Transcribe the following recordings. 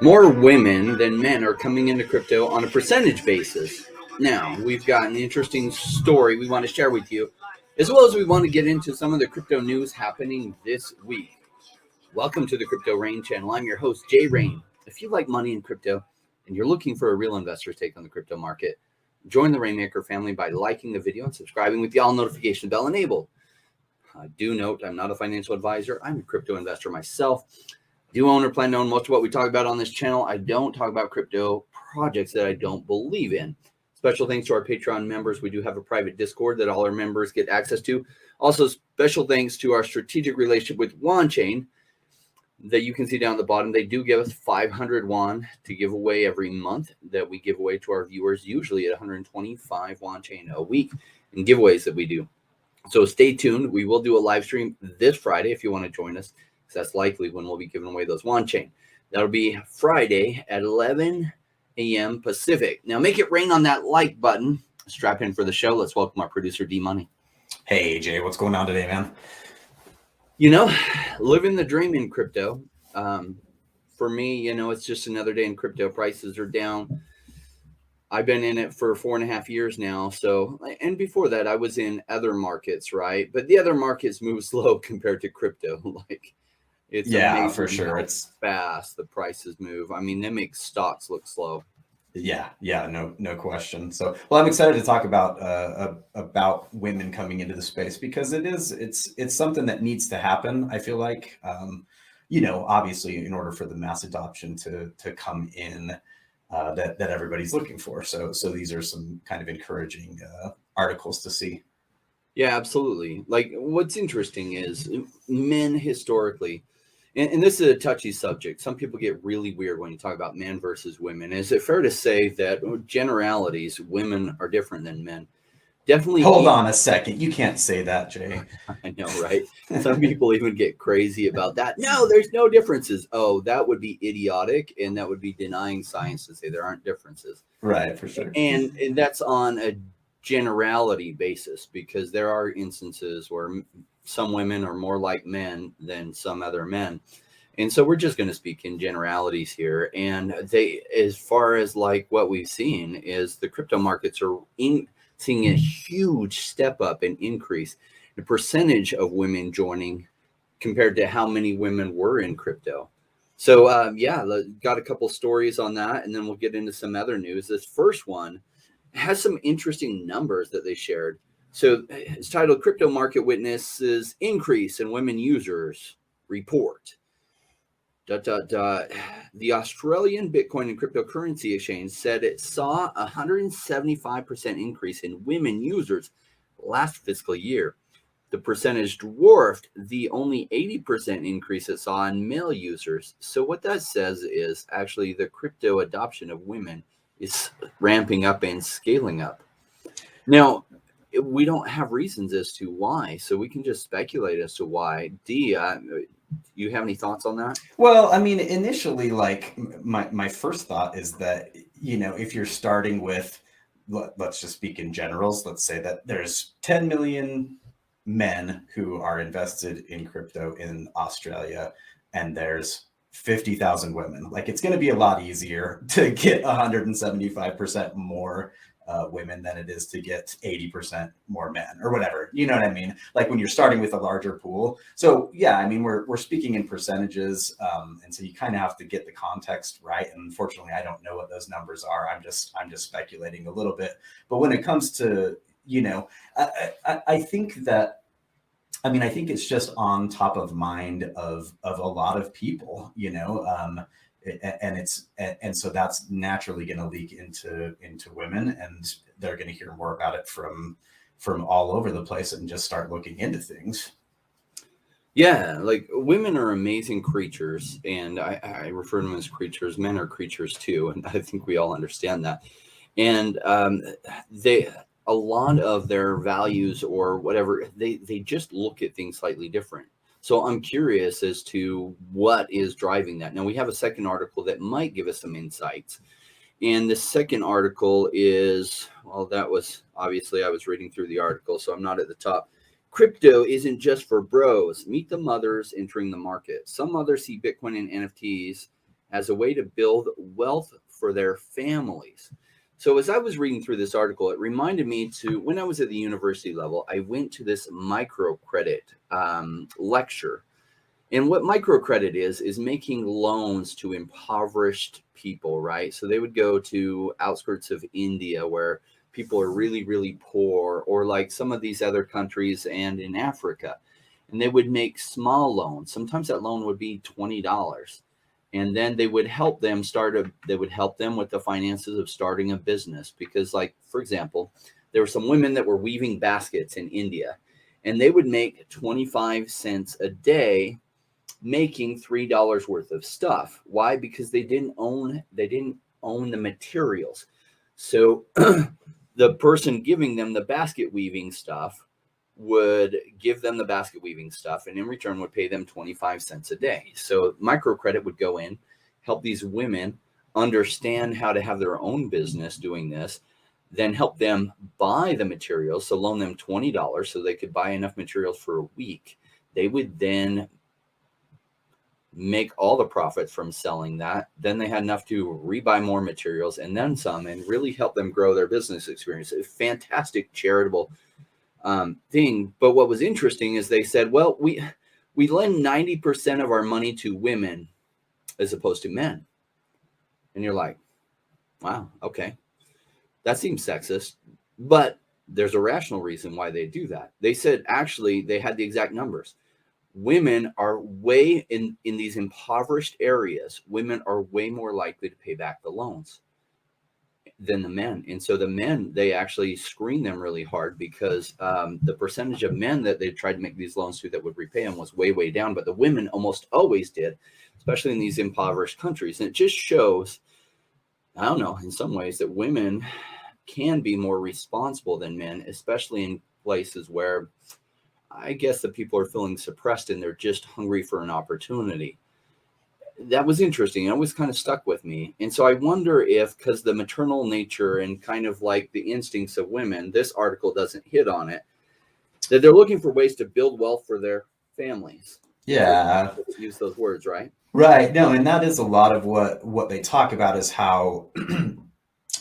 More women than men are coming into crypto on a percentage basis. Now, we've got an interesting story we want to share with you, as well as we want to get into some of the crypto news happening this week. Welcome to the Crypto Rain channel. I'm your host, Jay Rain. If you like money in crypto and you're looking for a real investor's take on the crypto market, join the Rainmaker family by liking the video and subscribing with the all notification bell enabled. Do note, I'm not a financial advisor. I'm a crypto investor myself. Do own or plan to own most of what we talk about on this channel. I don't talk about crypto projects that I don't believe in. Special thanks to our Patreon members. We do have a private Discord that all our members get access to. Also, special thanks to our strategic relationship with WanChain that you can see down at the bottom. They do give us 500 WAN to give away every month that we give away to our viewers, usually at 125 WanChain a week in giveaways that we do. So stay tuned. We will do a live stream this Friday if you want to join us. That's likely when we'll be giving away those WanChain. That'll be Friday at 11 a.m. Pacific. Now make it rain on that like button. Strap in for the show. Let's welcome our producer, D Money. Hey, Jay, what's going on today, man? You know, living the dream in crypto. For me, it's just another day in crypto. Prices are down. I've been in it for 4.5 years now. So, and before that, I was in other markets, right? But the other markets move slow compared to crypto. It's amazing for sure. How it's fast the prices move. I mean, they make stocks look slow. Yeah, no question. So, well, I'm excited to talk about women coming into the space because it's something that needs to happen. I feel like, obviously, in order for the mass adoption to come in, that everybody's looking for. So these are some kind of encouraging articles to see. Yeah, absolutely. Like, what's interesting is men historically. And this is a touchy subject. Some people get really weird when you talk about men versus women. Is it fair to say that generalities, women are different than men? Definitely. Hold on a second. You can't say that, Jay. I know, right? Some people even get crazy about that. No, there's no differences. Oh, that would be idiotic. And that would be denying science to say there aren't differences. Right, for sure. And that's on a generality basis, because there are instances where some women are more like men than some other men. And so we're just going to speak in generalities here. And as far as like what we've seen is the crypto markets are seeing a huge step up and increase the percentage of women joining compared to how many women were in crypto. So got a couple stories on that, and then we'll get into some other news. This first one has some interesting numbers that they shared. So it's titled Crypto Market Witnesses Increase in Women Users Report. The Australian Bitcoin and cryptocurrency exchange said it saw a 175% increase in women users last fiscal year. The percentage dwarfed the only 80% increase it saw in male users. So what that says is actually the crypto adoption of women is ramping up and scaling up. Now, we don't have reasons as to why, so we can just speculate as to why. D, you have any thoughts on that? Well, I mean, initially, like my first thought is that, if you're starting with, let's just speak in generals, let's say that there's 10 million men who are invested in crypto in Australia, and there's 50,000 women. Like, it's going to be a lot easier to get 175% more women than it is to get 80% more men or whatever. You know what I mean? Like when you're starting with a larger pool. So yeah, I mean, we're speaking in percentages. And so you kind of have to get the context right. And unfortunately, I don't know what those numbers are. I'm just speculating a little bit. But when it comes to, I think that, I think it's just on top of mind of a lot of people, and so that's naturally going to leak into women, and they're going to hear more about it from all over the place and just start looking into things. Yeah, like women are amazing creatures, and I refer to them as creatures. Men are creatures too, and I think we all understand that. And a lot of their values or whatever, they just look at things slightly different. So I'm curious as to what is driving that. Now, we have a second article that might give us some insights. And the second article is, well, that was obviously I was reading through the article, so I'm not at the top. Crypto isn't just for bros. Meet the mothers entering the market. Some mothers see Bitcoin and NFTs as a way to build wealth for their families. So as I was reading through this article, it reminded me to when I was at the university level, I went to this microcredit lecture. And what microcredit is making loans to impoverished people, right? So they would go to outskirts of India where people are really, really poor, or like some of these other countries and in Africa. And they would make small loans. Sometimes that loan would be $20. And then they would help them with the finances of starting a business. Because, like, for example, there were some women that were weaving baskets in India, and they would make 25 cents a day making $3 worth of stuff. Why? Because they didn't own the materials. So the person giving them the basket weaving stuff would give them the basket weaving stuff, and in return would pay them 25 cents a day. So microcredit would go in, help these women understand how to have their own business doing this, then help them buy the materials. So loan them $20 so they could buy enough materials for a week. They would then make all the profits from selling that. Then they had enough to rebuy more materials and then some, and really help them grow their business experience. A fantastic charitable thing. But what was interesting is they said, well, we lend 90% of our money to women as opposed to men. And you're like, wow, okay, that seems sexist. But there's a rational reason why they do that. They said, actually, they had the exact numbers. Women are way in these impoverished areas, women are way more likely to pay back the loans than the men. And so the men, they actually screen them really hard, because the percentage of men that they tried to make these loans to that would repay them was way, way down. But the women almost always did, especially in these impoverished countries. And it just shows, I don't know, in some ways that women can be more responsible than men, especially in places where I guess the people are feeling suppressed and they're just hungry for an opportunity. That was interesting. It always kind of stuck with me. And so I wonder if, because the maternal nature and kind of like the instincts of women, this article doesn't hit on it, that they're looking for ways to build wealth for their families. Yeah. Use those words, right? Right. No, and that is a lot of what they talk about, is how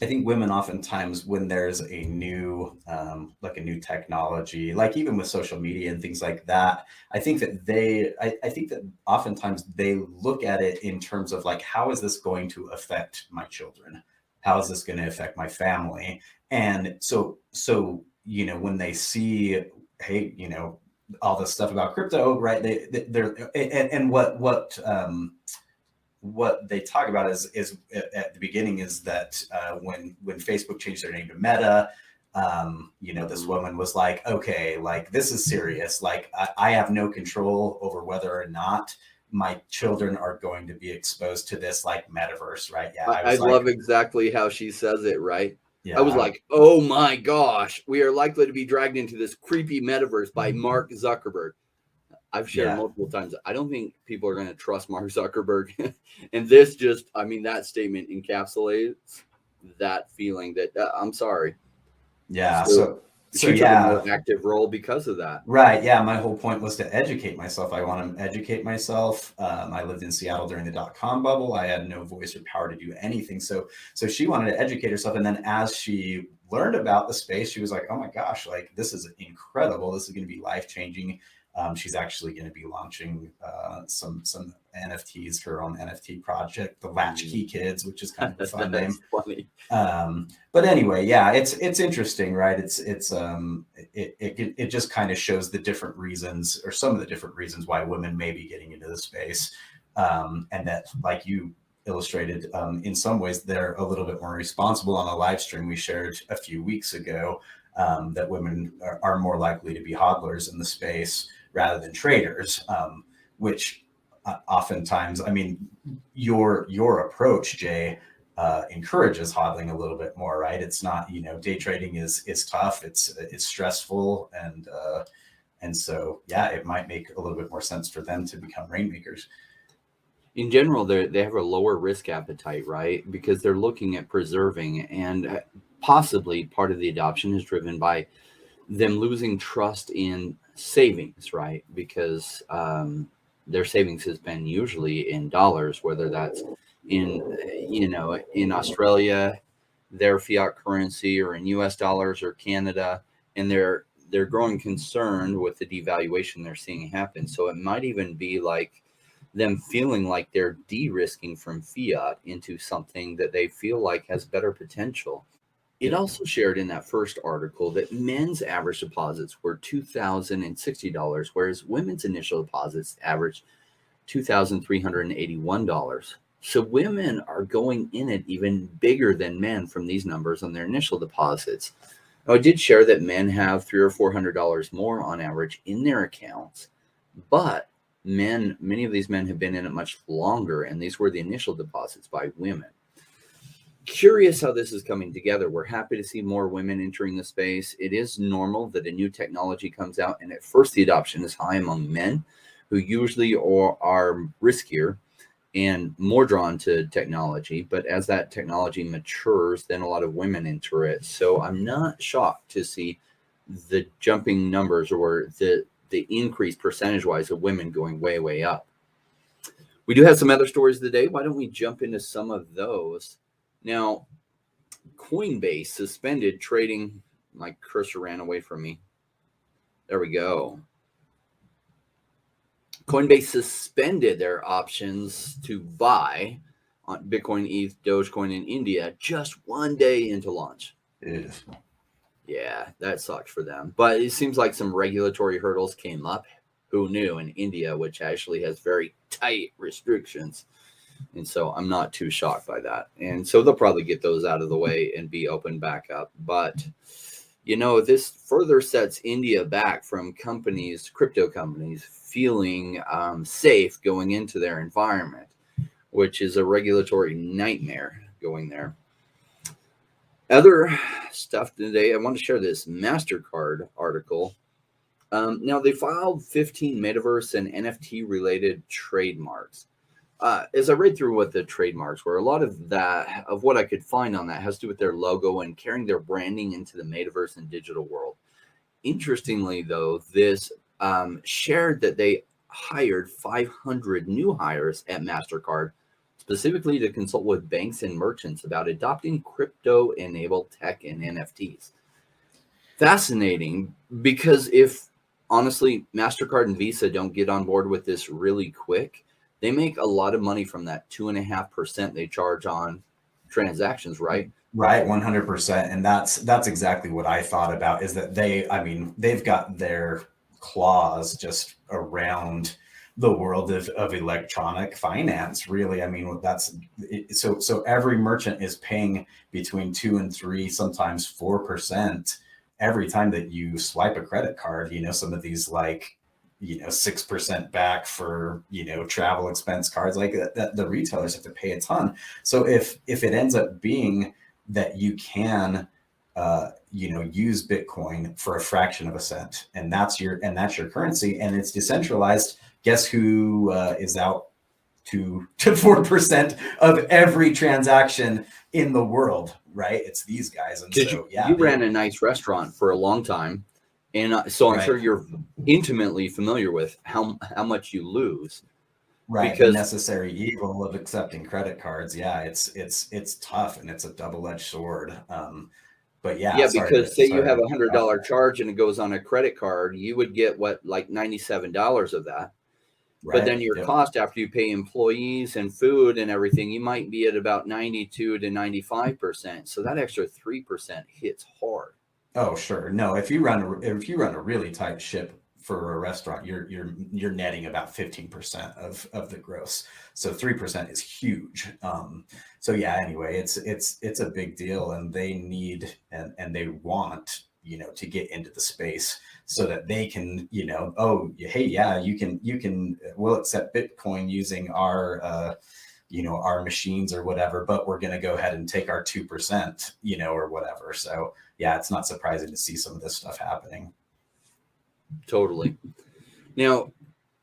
I think women oftentimes, when there's a new like a new technology, like even with social media and things like that, I think that oftentimes they look at it in terms of like, how is this going to affect my children? How is this going to affect my family? And so when they see, hey, all this stuff about crypto, right? They're and what they talk about is at the beginning is that when Facebook changed their name to Meta, this woman was like, okay, like this is serious. Like I have no control over whether or not my children are going to be exposed to this like metaverse, right? Yeah, I love exactly how she says it, right? Yeah, I was like, oh my gosh, we are likely to be dragged into this creepy metaverse by Mark Zuckerberg. I've shared multiple times, I don't think people are going to trust Mark Zuckerberg. And this just, that statement encapsulates that feeling that I'm sorry. Yeah. So she took a more active role because of that. Right. Yeah. My whole point was to educate myself. I want to educate myself. I lived in Seattle during the .com bubble. I had no voice or power to do anything. So she wanted to educate herself. And then as she learned about the space, she was like, oh my gosh, like this is incredible. This is going to be life-changing. She's actually going to be launching some NFTs, her own NFT project, the Latchkey Kids, which is kind of a fun name. Funny. But anyway, yeah, it's interesting, right? It just kind of shows the different reasons, or some of the different reasons why women may be getting into the space, and that, like you illustrated, in some ways they're a little bit more responsible. On a live stream we shared a few weeks ago, that women are more likely to be hodlers in the space rather than traders, which oftentimes, your approach, Jay, encourages hodling a little bit more, right? It's not, day trading is tough. It's stressful. And so, yeah, it might make a little bit more sense for them to become rainmakers. In general, they have a lower risk appetite, right? Because they're looking at preserving, and possibly part of the adoption is driven by them losing trust in savings, right? Because their savings has been usually in dollars, whether that's in Australia, their fiat currency, or in US dollars, or Canada, and they're growing concerned with the devaluation they're seeing happen. So it might even be like them feeling like they're de-risking from fiat into something that they feel like has better potential. It also shared in that first article that men's average deposits were $2,060, whereas women's initial deposits averaged $2,381. So women are going in it even bigger than men from these numbers on their initial deposits. Now, I did share that men have $300 or $400 more on average in their accounts, but many of these men have been in it much longer, and these were the initial deposits by women. Curious how this is coming together. We're happy to see more women entering the space. It is normal that a new technology comes out, and at first the adoption is high among men, who usually are riskier and more drawn to technology. But as that technology matures, then a lot of women enter it. So I'm not shocked to see the jumping numbers, or the increase percentage-wise of women going way, way up. We do have some other stories today. Why don't we jump into some of those? Now, Coinbase suspended trading. My cursor ran away from me. There we go. Coinbase suspended their options to buy on Bitcoin, ETH, Dogecoin in India just one day into launch. Yeah, that sucks for them. But it seems like some regulatory hurdles came up. Who knew, in India, which actually has very tight restrictions. And so I'm not too shocked by that. And so they'll probably get those out of the way and be open back up. But, this further sets India back from crypto companies, feeling safe going into their environment, which is a regulatory nightmare going there. Other stuff today, I want to share this Mastercard article. Now, they filed 15 Metaverse and NFT related trademarks. As I read through what the trademarks were, a lot of what I could find on that has to do with their logo and carrying their branding into the metaverse and digital world. Interestingly, though, this shared that they hired 500 new hires at Mastercard, specifically to consult with banks and merchants about adopting crypto-enabled tech and NFTs. Fascinating, because if, honestly, Mastercard and Visa don't get on board with this really quick, they make a lot of money from that 2.5% they charge on transactions, right? Right, 100%. And that's exactly what I thought about, is that they've got their claws just around the world of electronic finance, really. So every merchant is paying between 2 and 3, sometimes 4% every time that you swipe a credit card. Some of these 6% back for travel expense cards, like that, the retailers have to pay a ton. So if it ends up being that you can use Bitcoin for a fraction of a cent, and that's your currency, and it's decentralized, guess who is out to 4% of every transaction in the world, right? It's these guys. And so you ran a nice restaurant for a long time. And so I'm sure you're intimately familiar with how much you lose. Right. Because the necessary evil of accepting credit cards. Yeah, it's tough, and it's a double-edged sword. But because say you have $100 charge and it goes on a credit card, you would get like $97 of that. Right. But then your cost after you pay employees and food and everything, you might be at about 92 to 95%. So that extra 3% hits hard. Oh, sure. No, if you run a really tight ship for a restaurant, you're netting about 15% of the gross. So 3% is huge. Anyway, it's a big deal, and they need and they want to get into the space so that they can we'll accept Bitcoin using our our machines or whatever, but we're going to go ahead and take our 2%, or whatever. So yeah, it's not surprising to see some of this stuff happening. Totally. Now,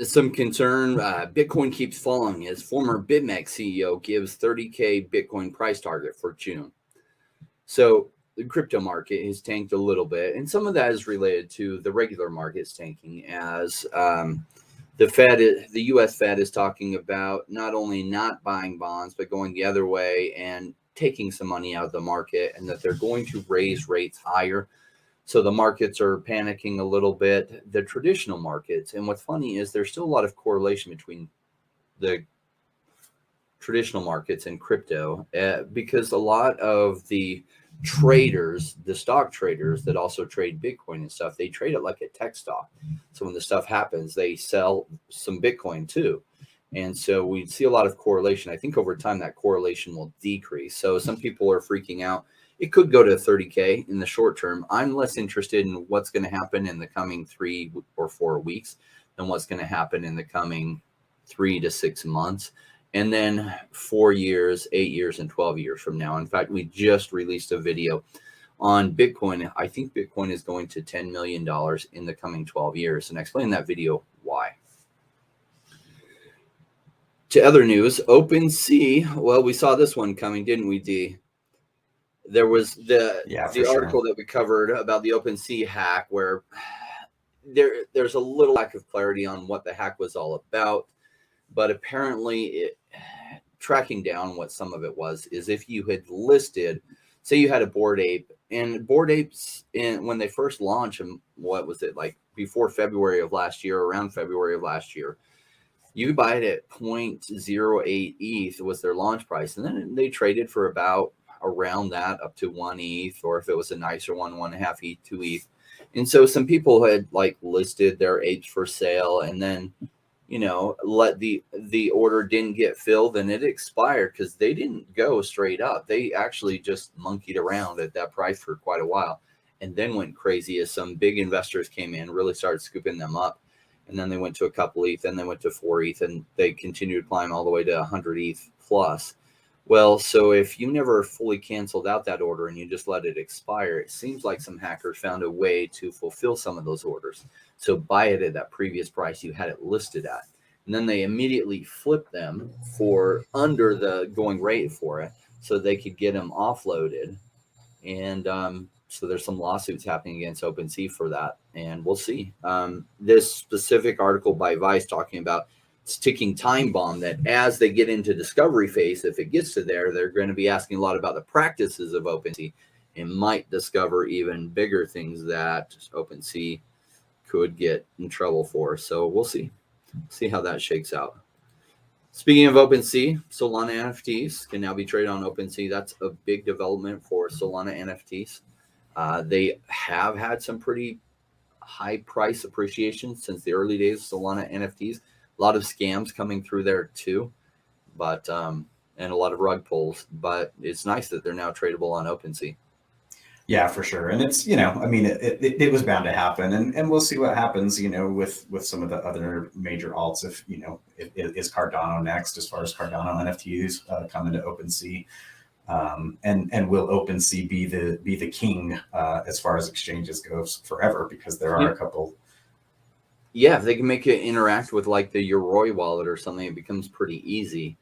some concern, Bitcoin keeps falling as former BitMEX CEO gives 30K Bitcoin price target for June. So the crypto market has tanked a little bit, and some of that is related to the regular markets tanking as the U.S. Fed is talking about not only not buying bonds, but going the other way and taking some money out of the market, and that they're going to raise rates higher. So the markets are panicking a little bit, the traditional markets. And what's funny is there's still a lot of correlation between the traditional markets and crypto, because a lot of the traders, the stock traders that also trade Bitcoin and stuff, they trade it like a tech stock. So when the stuff happens, they sell some Bitcoin too. And so we see a lot of correlation. I think over time that correlation will decrease. So some people are freaking out. It could go to 30K in the short term. I'm less interested in what's going to happen in the coming 3 or 4 weeks than what's going to happen in the coming 3 to 6 months. And then 4 years, 8 years, and 12 years from now. In fact, we just released a video on Bitcoin. I think Bitcoin is going to $10 million in the coming 12 years. And I explained in that video why. To other news, OpenSea. Well, we saw this one coming, didn't we, D? There was the article that we covered about the OpenSea hack, where there's a little lack of clarity on what the hack was all about. But apparently, tracking down what some of it was, is if you had listed, say you had a Bored Ape, and Bored Apes, when they first launched, what was it, like before February of last year, around February of last year, you buy it at 0.08 ETH was their launch price. And then they traded for about around that up to 1 ETH, or if it was a nicer one, 1.5 ETH, 2 ETH. And so some people had like listed their apes for sale, and then, you know, let the order didn't get filled and it expired because they didn't go straight up. They actually just monkeyed around at that price for quite a while, and then went crazy as some big investors came in, really started scooping them up. And then they went to a couple ETH, and they went to 4 ETH, and they continued to climb all the way to 100 ETH plus. Well, so if you never fully canceled out that order and you just let it expire, it seems like some hackers found a way to fulfill some of those orders. So buy it at that previous price you had it listed at. And then they immediately flip them for under the going rate for it, so they could get them offloaded. And so there's some lawsuits happening against OpenSea for that, and we'll see. This specific article by Vice talking about ticking time bomb, that as they get into discovery phase, if it gets to there, they're going to be asking a lot about the practices of OpenSea and might discover even bigger things that OpenSea could get in trouble for. So we'll see how that shakes out. Speaking of OpenSea, Solana NFTs can now be traded on OpenSea. That's a big development for Solana NFTs. They have had some pretty high price appreciation since the early days of Solana NFTs. A lot of scams coming through there too, but and a lot of rug pulls. But it's nice that they're now tradable on OpenSea. Yeah, for sure. And it's, you know, I mean, it was bound to happen, and we'll see what happens, you know, with some of the other major alts. If, you know, is Cardano next, as far as Cardano NFTs coming to OpenSea, and will OpenSea be the king as far as exchanges goes forever? Because there are a couple. Yeah, if they can make it interact with like the Yoroi wallet or something, it becomes pretty easy.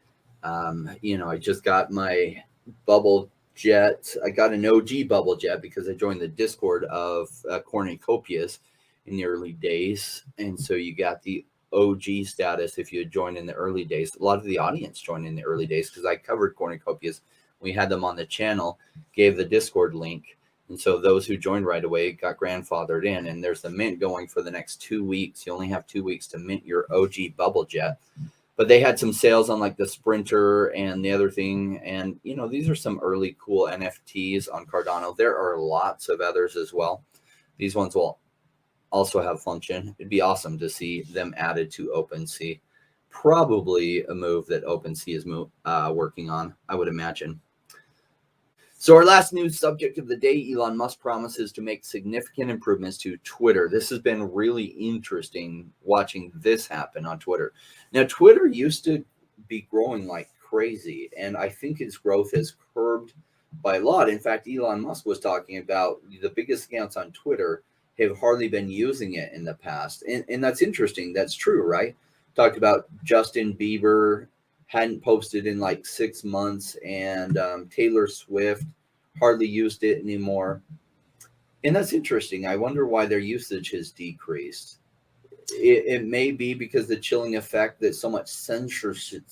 You know, I just got my bubble jet. I got an OG bubble jet because I joined the Discord of Cornucopias in the early days. And so you got the OG status if you had joined in the early days. A lot of the audience joined in the early days because I covered Cornucopias. We had them on the channel, gave the Discord link. And so those who joined right away got grandfathered in. And there's the mint going for the next 2 weeks. You only have 2 weeks to mint your OG bubble jet. But they had some sales on like the Sprinter and the other thing. And, you know, these are some early cool NFTs on Cardano. There are lots of others as well. These ones will also have function. It'd be awesome to see them added to OpenSea. Probably a move that OpenSea is working on, I would imagine. So our last news subject of the day, Elon Musk promises to make significant improvements to Twitter. This has been really interesting watching this happen on Twitter. Now, Twitter used to be growing like crazy, and I think its growth has curbed by a lot. In fact, Elon Musk was talking about the biggest accounts on Twitter have hardly been using it in the past. And that's interesting. That's true, right? Talked about Justin Bieber hadn't posted in like 6 months, and Taylor Swift hardly used it anymore. And that's interesting. I wonder why their usage has decreased. it may be because the chilling effect that so much censorship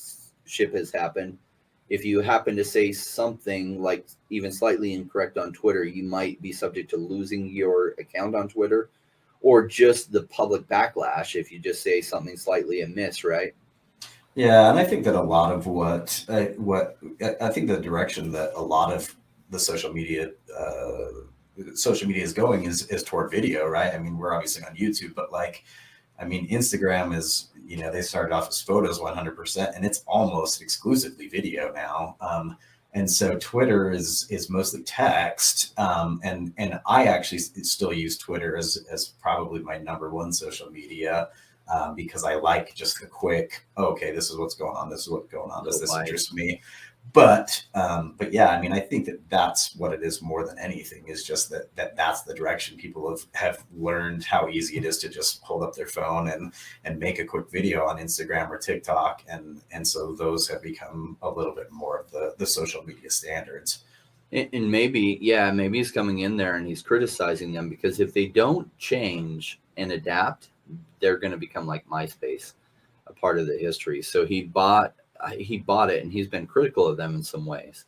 has happened. If you happen to say something like even slightly incorrect on Twitter, you might be subject to losing your account on Twitter, or just the public backlash if you just say something slightly amiss, right? Yeah, and I think that a lot of what I think the direction that a lot of the social media is going is toward video, right? I mean, we're obviously on YouTube, but like, I mean, Instagram is, you know, they started off as photos 100%, and it's almost exclusively video now. And so Twitter is mostly text. And I actually still use Twitter as probably my number one social media, because I like just the quick, okay, this is what's going on. This is what's going on. Does this interest me? But yeah, I mean, I think that that's what it is more than anything, is just that's the direction people have learned how easy it is to just hold up their phone and make a quick video on Instagram or TikTok. And so those have become a little bit more of the social media standards. And maybe he's coming in there and he's criticizing them because if they don't change and adapt, they're going to become like MySpace, a part of the history. So he bought it, and he's been critical of them in some ways.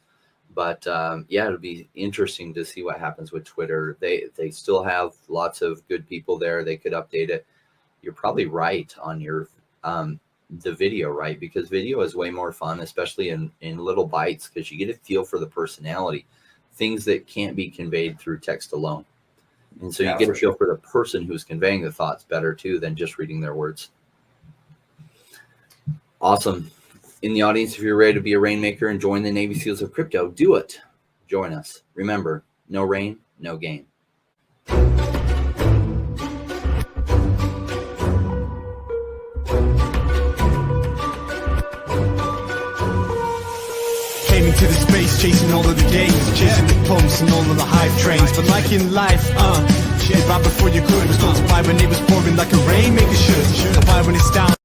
But it'll be interesting to see what happens with Twitter. They still have lots of good people there. They could update it. You're probably right on your the video, right? Because video is way more fun, especially in little bites, because you get a feel for the personality, things that can't be conveyed through text alone. And so you get a feel for the person who's conveying the thoughts better too than just reading their words. Awesome. In the audience, if you're ready to be a rainmaker and join the Navy SEALs of crypto, do it. Join us. Remember, no rain, no gain. Came into the space, chasing all of the gains, chasing the pumps and all of the hype trains. But like in life, right before you could, it was multiplied when it was pouring like a rainmaker should. Apply when it's down.